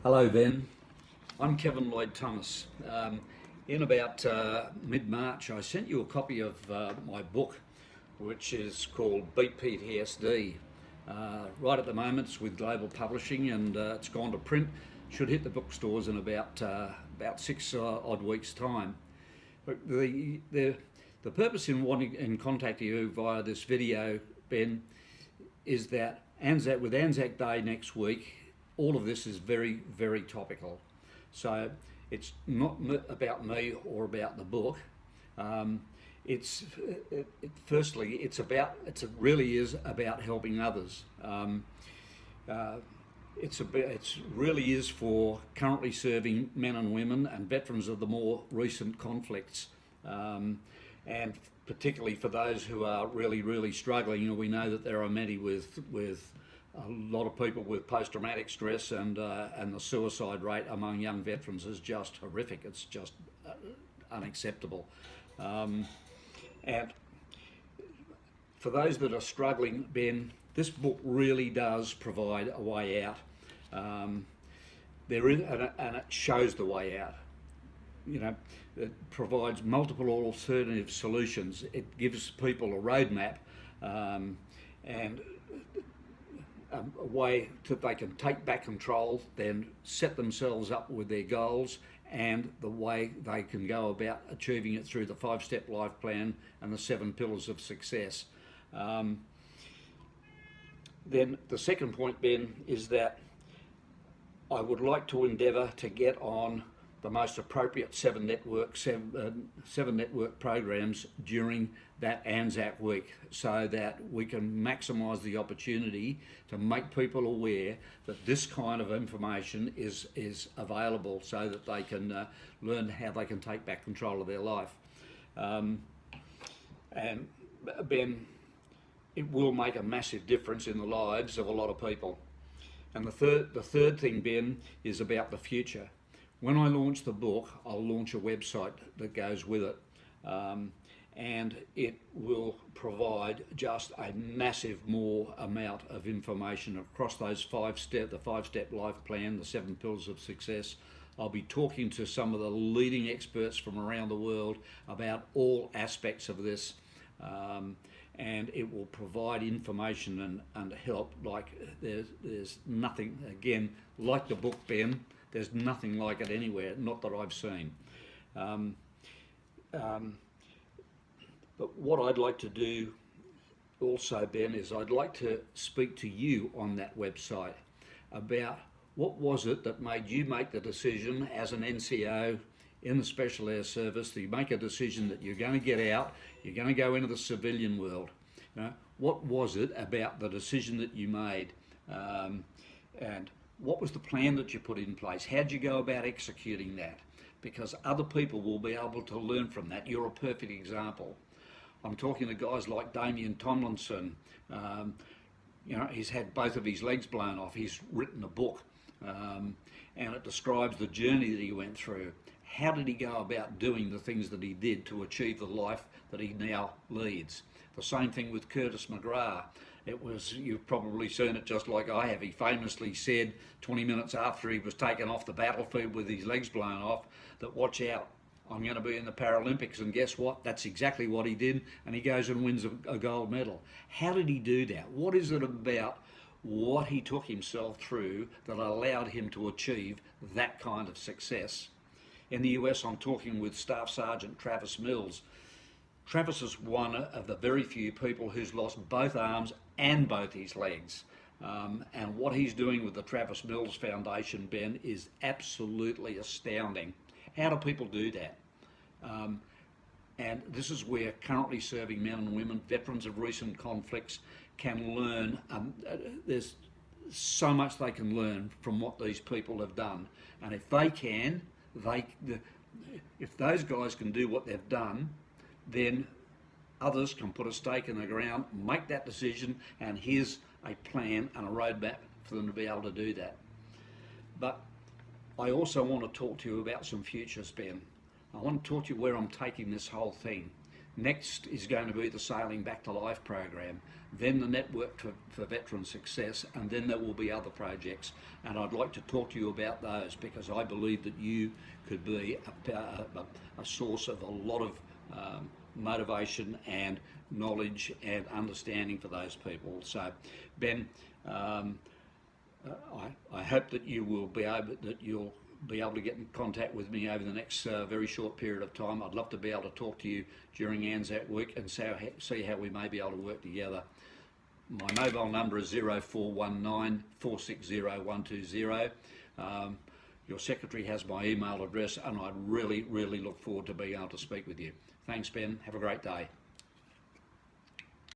Hello, Ben. I'm Kevin Lloyd-Thomas. In about mid-March, I sent you a copy of my book, which is called Beat PTSD. Right at the moment, it's with Global Publishing, and it's gone to print. Should hit the bookstores in about six odd weeks' time. But the purpose in contacting you via this video, Ben, is that with Anzac Day next week, all of this is very, very topical. So it's not about me or about the book. Firstly, it really is about helping others. It's really is for currently serving men and women and veterans of the more recent conflicts, and particularly for those who are really, really struggling. You know, we know that there are many with a lot of people with post-traumatic stress, and the suicide rate among young veterans is just horrific. It's just unacceptable. And for those that are struggling, Ben, this book really does provide a way out. And it shows the way out. You know, it provides multiple alternative solutions. It gives people a roadmap, and a way that they can take back control, then set themselves up with their goals, and the way they can go about achieving it through the 5-step life plan and the 7 pillars of success. Then the second point, Ben, is that I would like to endeavour to get on the most appropriate seven network programs during that Anzac week, so that we can maximise the opportunity to make people aware that this kind of information is available, so that they can learn how they can take back control of their life. And Ben, it will make a massive difference in the lives of a lot of people. And the third thing, Ben, is about the future. When I launch the book, I'll launch a website that goes with it, and it will provide just a massive more amount of information across those the 5-step life plan, the 7 pillars of success. I'll be talking to some of the leading experts from around the world about all aspects of this, and it will provide information and help like there's nothing, again, like the book, Ben. There's nothing like it anywhere, not that I've seen. But what I'd like to do also, Ben, is I'd like to speak to you on that website about what was it that made you make the decision as an NCO in the Special Air Service, that you make a decision that you're going to get out, you're going to go into the civilian world. You know, what was it about the decision that you made? And what was the plan that you put in place? How'd you go about executing that? Because other people will be able to learn from that. You're a perfect example. I'm talking to guys like Damian Tomlinson. You know, he's had both of his legs blown off. He's written a book, and it describes the journey that he went through. How did he go about doing the things that he did to achieve the life that he now leads? The same thing with Curtis McGrath. It was, you've probably seen it just like I have. He famously said 20 minutes after he was taken off the battlefield with his legs blown off, that watch out, I'm going to be in the Paralympics. And guess what? That's exactly what he did, and he goes and wins a gold medal. How did he do that? What is it about what he took himself through that allowed him to achieve that kind of success? In the US, I'm talking with Staff Sergeant Travis Mills. Travis is one of the very few people who's lost both arms and both his legs. And what he's doing with the Travis Mills Foundation, Ben, is absolutely astounding. How do people do that? And this is where currently serving men and women, veterans of recent conflicts, can learn. There's so much they can learn from what these people have done. And if they can, if those guys can do what they've done, then others can put a stake in the ground, make that decision, and here's a plan and a roadmap for them to be able to do that. But I also want to talk to you about some futures, Ben. I want to talk to you where I'm taking this whole thing. Next is going to be the Sailing Back to Life program, then the Network for Veteran Success, and then there will be other projects. And I'd like to talk to you about those because I believe that you could be a source of a lot of motivation and knowledge and understanding for those people. So, Ben, I hope that you'll be able to get in contact with me over the next very short period of time. I'd love to be able to talk to you during Anzac week and see how we may be able to work together. My mobile number is 0419 460 120. Your secretary has my email address, and I'd really, really look forward to being able to speak with you. Thanks, Ben. Have a great day.